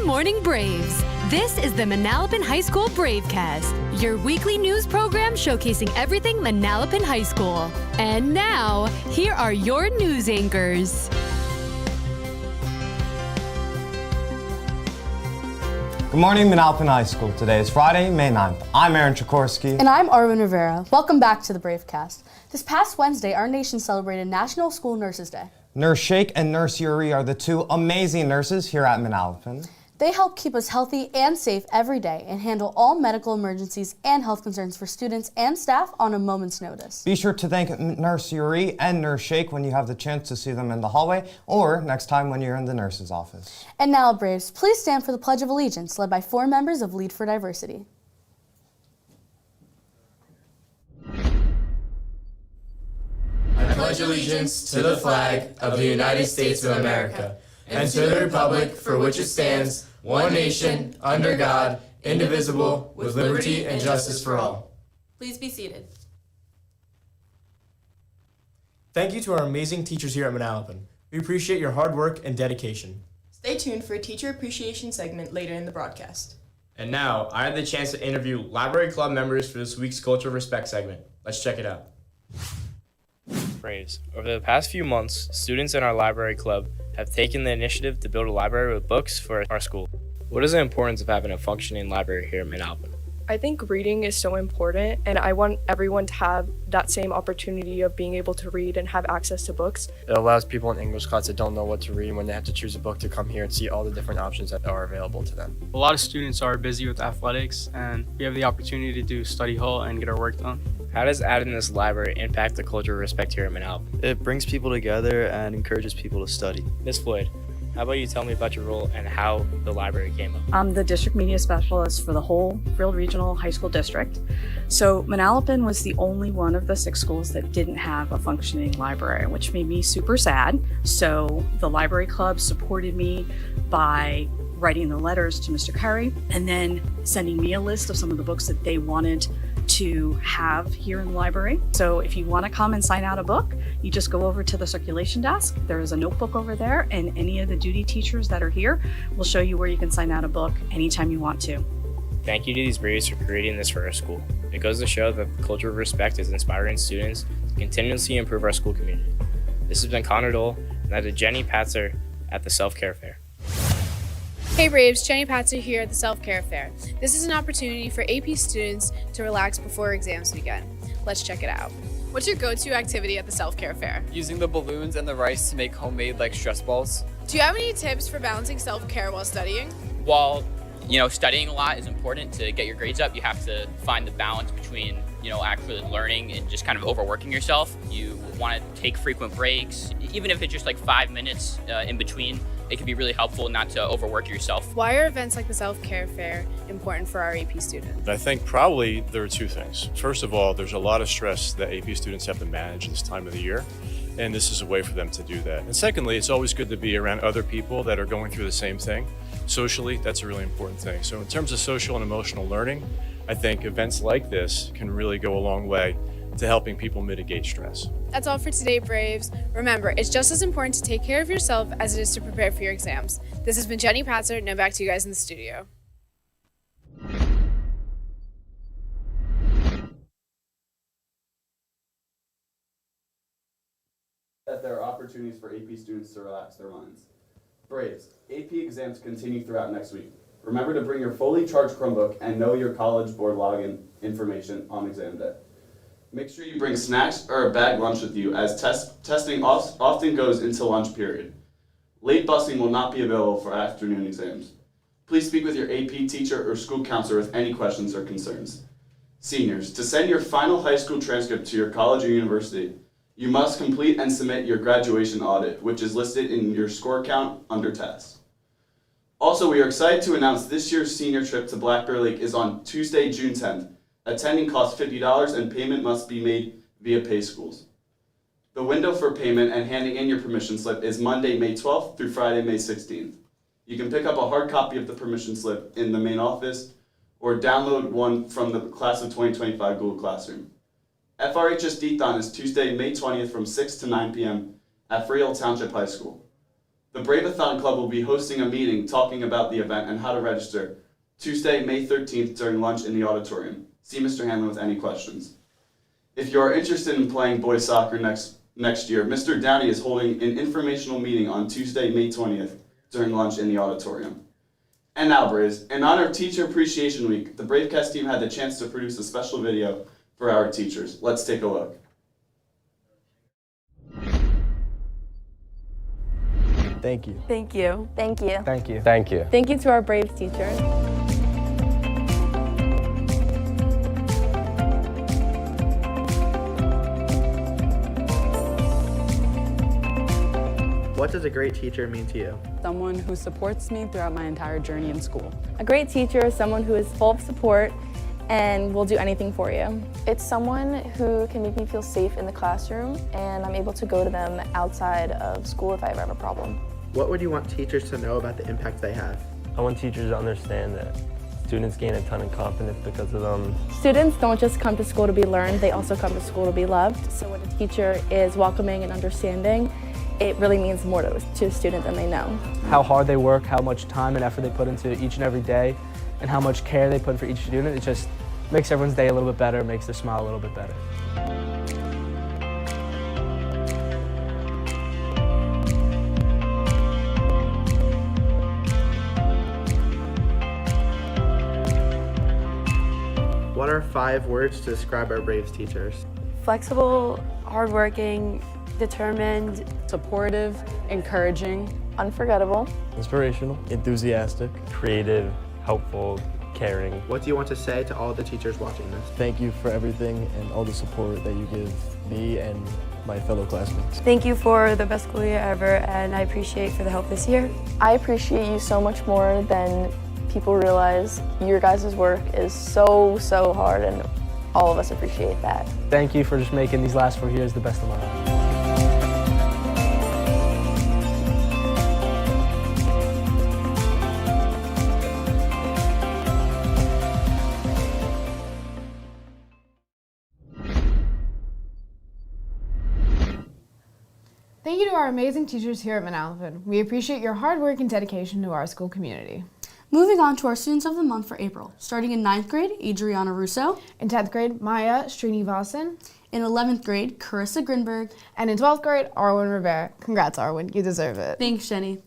Good morning, Braves. This is the Manalapan High School Bravecast, your weekly news program showcasing everything Manalapan High School. And now, here are your news anchors. Good morning, Manalapan High School. Today is Friday, May 9th. I'm Aaron Chikorsky. And I'm Arvin Rivera. Welcome back to the Bravecast. This past Wednesday, our nation celebrated National School Nurses Day. Nurse Sheikh and Nurse Yuri are the two amazing nurses here at Manalapan. They help keep us healthy and safe every day and handle all medical emergencies and health concerns for students and staff on a moment's notice. Be sure to thank Nurse Yuri and Nurse Sheikh when you have the chance to see them in the hallway or next time when you're in the nurse's office. And now, Braves, please stand for the Pledge of Allegiance, led by 4 members of Lead for Diversity. I pledge allegiance to the flag of the United States of America and to the republic for which it stands, one nation, under God, indivisible, with liberty and justice for all. Please be seated. Thank you to our amazing teachers here at Manalapan. We appreciate your hard work and dedication. Stay tuned for a teacher appreciation segment later in the broadcast. And now, I had the chance to interview Library Club members for this week's Culture of Respect segment. Let's check it out. Braves. Over the past few months, students in our library club have taken the initiative to build a library with books for our school. What is the importance of having a functioning library here at Manalapan? I think reading is so important, and I want everyone to have that same opportunity of being able to read and have access to books. It allows people in English class that don't know what to read when they have to choose a book to come here and see all the different options that are available to them. A lot of students are busy with athletics, and we have the opportunity to do study hall and get our work done. How does adding this library impact the culture of respect here at Manalapan? It brings people together and encourages people to study. Ms. Floyd, how about you tell me about your role and how the library came up? I'm the district media specialist for the whole Field Regional High School District. So Manalapan was the only one of the 6 schools that didn't have a functioning library, which made me super sad. So the library club supported me by writing the letters to Mr. Curry and then sending me a list of some of the books that they wanted to have here in the library. So if you want to come and sign out a book, you just go over to the circulation desk. There is a notebook over there, and any of the duty teachers that are here will show you where you can sign out a book anytime you want to. Thank you to these Braves for creating this for our school. It goes to show that the culture of respect is inspiring students to continuously improve our school community. This has been Connor Dole, and I'm Jenny Patzer at the Self-Care Fair. Hey Braves, Jenny Patzer here at the Self-Care Fair. This is an opportunity for AP students to relax before exams begin. Let's check it out. What's your go-to activity at the Self-Care Fair? Using the balloons and the rice to make homemade stress balls. Do you have any tips for balancing self-care while studying? While, studying a lot is important to get your grades up, you have to find the balance between, actually learning and just kind of overworking yourself. You want to take frequent breaks, even if it's just 5 minutes in between. It can be really helpful not to overwork yourself. Why are events like the Self-Care Fair important for our AP students? I think probably there are 2 things. First of all, there's a lot of stress that AP students have to manage this time of the year, and this is a way for them to do that. And secondly, it's always good to be around other people that are going through the same thing. Socially, that's a really important thing. So in terms of social and emotional learning, I think events like this can really go a long way to helping people mitigate stress. That's all for today, Braves. Remember, it's just as important to take care of yourself as it is to prepare for your exams. This has been Jenny Patzer. Now back to you guys in the studio. That there are opportunities for AP students to relax their minds. Braves, AP exams continue throughout next week. Remember to bring your fully charged Chromebook and know your College Board login information on exam day. Make sure you bring snacks or a bag lunch with you, as testing often goes into lunch period. Late busing will not be available for afternoon exams. Please speak with your AP teacher or school counselor with any questions or concerns. Seniors, to send your final high school transcript to your college or university, you must complete and submit your graduation audit, which is listed in your SCOIR count under tasks. Also, we are excited to announce this year's senior trip to Blackberry Lake is on Tuesday, June 10th. Attending costs $50 and payment must be made via PaySchools. The window for payment and handing in your permission slip is Monday, May 12th through Friday, May 16th. You can pick up a hard copy of the permission slip in the main office or download one from the Class of 2025 Google Classroom. FRHSD THON is Tuesday, May 20th from 6 to 9 p.m. at Freehill Township High School. The Brave-a-THON Club will be hosting a meeting talking about the event and how to register Tuesday, May 13th during lunch in the auditorium. See Mr. Hanlon with any questions. If you are interested in playing boys soccer next year, Mr. Downey is holding an informational meeting on Tuesday, May 20th during lunch in the auditorium. And now, Braves, in honor of Teacher Appreciation Week, the Bravecast team had the chance to produce a special video for our teachers. Let's take a look. Thank you. Thank you. Thank you. Thank you. Thank you. Thank you to our Braves teachers. What does a great teacher mean to you? Someone who supports me throughout my entire journey in school. A great teacher is someone who is full of support and will do anything for you. It's someone who can make me feel safe in the classroom, and I'm able to go to them outside of school if I ever have a problem. What would you want teachers to know about the impact they have? I want teachers to understand that students gain a ton of confidence because of them. Students don't just come to school to be learned, they also come to school to be loved. So when a teacher is welcoming and understanding, it really means more to a student than they know. How hard they work, how much time and effort they put into each and every day, and how much care they put for each student, it just makes everyone's day a little bit better, makes their smile a little bit better. What are 5 words to describe our Braves teachers? Flexible, hardworking, determined, supportive, encouraging, unforgettable, Inspirational, enthusiastic, creative, helpful, caring. What do you want to say to all the teachers watching this? Thank you for everything and all the support that you give me and my fellow classmates. Thank you for the best school year ever, and I appreciate for the help this year. I appreciate you so much more than people realize. Your guys' work is so hard, and all of us appreciate that. Thank you for just making these last 4 years the best of my life. Thank you to our amazing teachers here at Manalapan. We appreciate your hard work and dedication to our school community. Moving on to our Students of the Month for April. Starting in 9th grade, Adriana Russo. In 10th grade, Maya Srinivasan. In 11th grade, Carissa Grinberg. And in 12th grade, Arwen Rivera. Congrats, Arwen. You deserve it. Thanks, Jenny.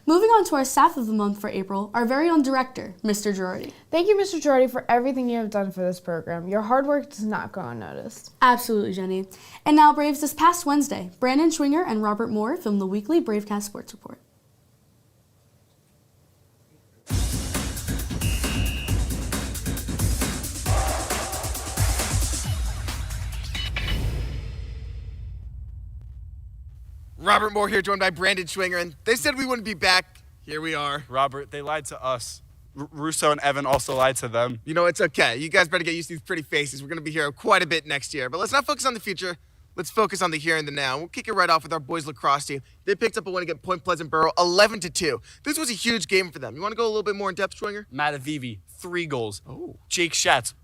Moving on to our Staff of the Month for April, our very own director, Mr. Girardi. Thank you, Mr. Girardi, for everything you have done for this program. Your hard work does not go unnoticed. Absolutely, Jenny. And now, Braves, this past Wednesday, Brandon Schwinger and Robert Moore filmed the weekly Bravecast Sports Report. Robert Moore here, joined by Brandon Schwinger, and they said we wouldn't be back. Here we are. Robert, they lied to us. Russo and Evan also lied to them. You know, it's okay. You guys better get used to these pretty faces. We're going to be here quite a bit next year. But let's not focus on the future. Let's focus on the here and the now. We'll kick it right off with our boys lacrosse team. They picked up a win against Point Pleasant Borough, 11-2. This was a huge game for them. You want to go a little bit more in depth, Schwinger? Matt Avivi, 3 goals. Oh. Jake Schatz,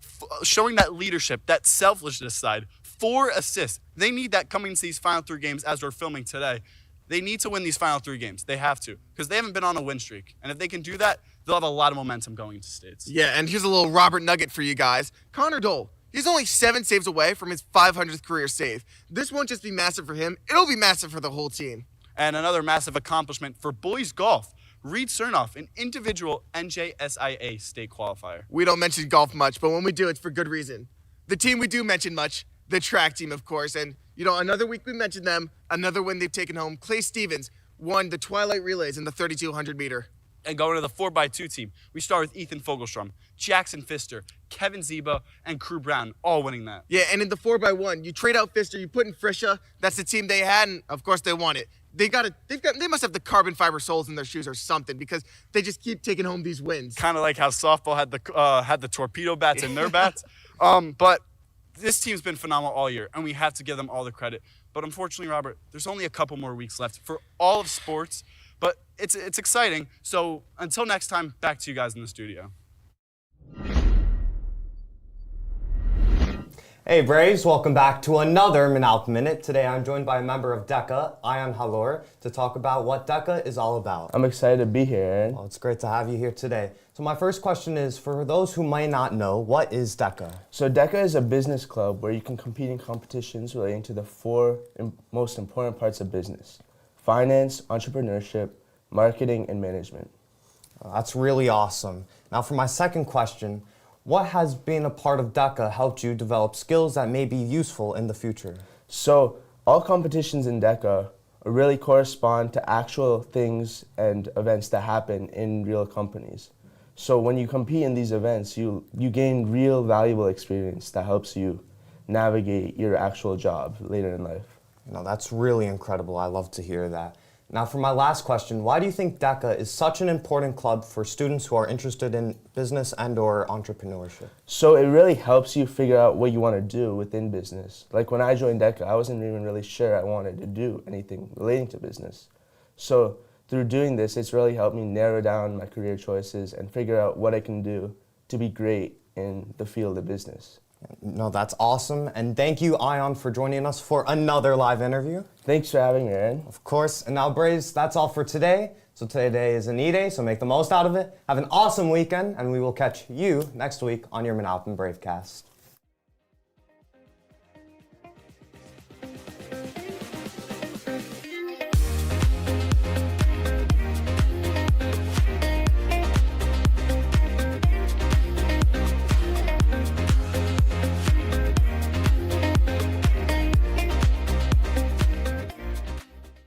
showing that leadership, that selflessness side. 4 assists. They need that coming into these final 3 games as we're filming today. They need to win these final 3 games. They have to, because they haven't been on a win streak. And if they can do that, they'll have a lot of momentum going into states. Yeah, and here's a little Robert nugget for you guys. Connor Dole, he's only 7 saves away from his 500th career save. This won't just be massive for him, it'll be massive for the whole team. And another massive accomplishment for boys golf. Reed Cernoff, an individual NJSIA state qualifier. We don't mention golf much, but when we do, it's for good reason. The team we do mention much, the track team, of course, and you know, another week we mentioned them, another win they've taken home. Clay Stevens won the Twilight Relays in the 3,200 meter. And going to the 4x2 team, we start with Ethan Fogelstrom, Jackson Pfister, Kevin Zeba, and Crew Brown, all winning that. Yeah, and in the 4x1, you trade out Pfister, you put in Frisha. That's the team they had, and of course they won it. They must have the carbon fiber soles in their shoes or something, because they just keep taking home these wins. Kind of like how softball had the torpedo bats in their bats. But this team's been phenomenal all year, and we have to give them all the credit. But unfortunately, Robert, there's only a couple more weeks left for all of sports, but it's exciting. So until next time, back to you guys in the studio. Hey Braves, welcome back to another Manalapan Minute. Today I'm joined by a member of DECA, Ayan Halor, to talk about what DECA is all about. I'm excited to be here, Aaron. Well, it's great to have you here today. So my first question is, for those who might not know, what is DECA? So DECA is a business club where you can compete in competitions relating to the four most important parts of business: finance, entrepreneurship, marketing, and management. That's really awesome. Now for my second question, what has being a part of DECA helped you develop skills that may be useful in the future? So all competitions in DECA really correspond to actual things and events that happen in real companies. So when you compete in these events, you gain real valuable experience that helps you navigate your actual job later in life. That's really incredible. I love to hear that. Now for my last question, why do you think DECA is such an important club for students who are interested in business and or entrepreneurship? So it really helps you figure out what you want to do within business. Like when I joined DECA, I wasn't even really sure I wanted to do anything relating to business. So through doing this, it's really helped me narrow down my career choices and figure out what I can do to be great in the field of business. No, that's awesome. And thank you, Ayan, for joining us for another live interview. Thanks for having me, Aaron. Of course. And now, Braves, that's all for today. So today is an E-Day, so make the most out of it. Have an awesome weekend, and we will catch you next week on your Manalapan Bravecast.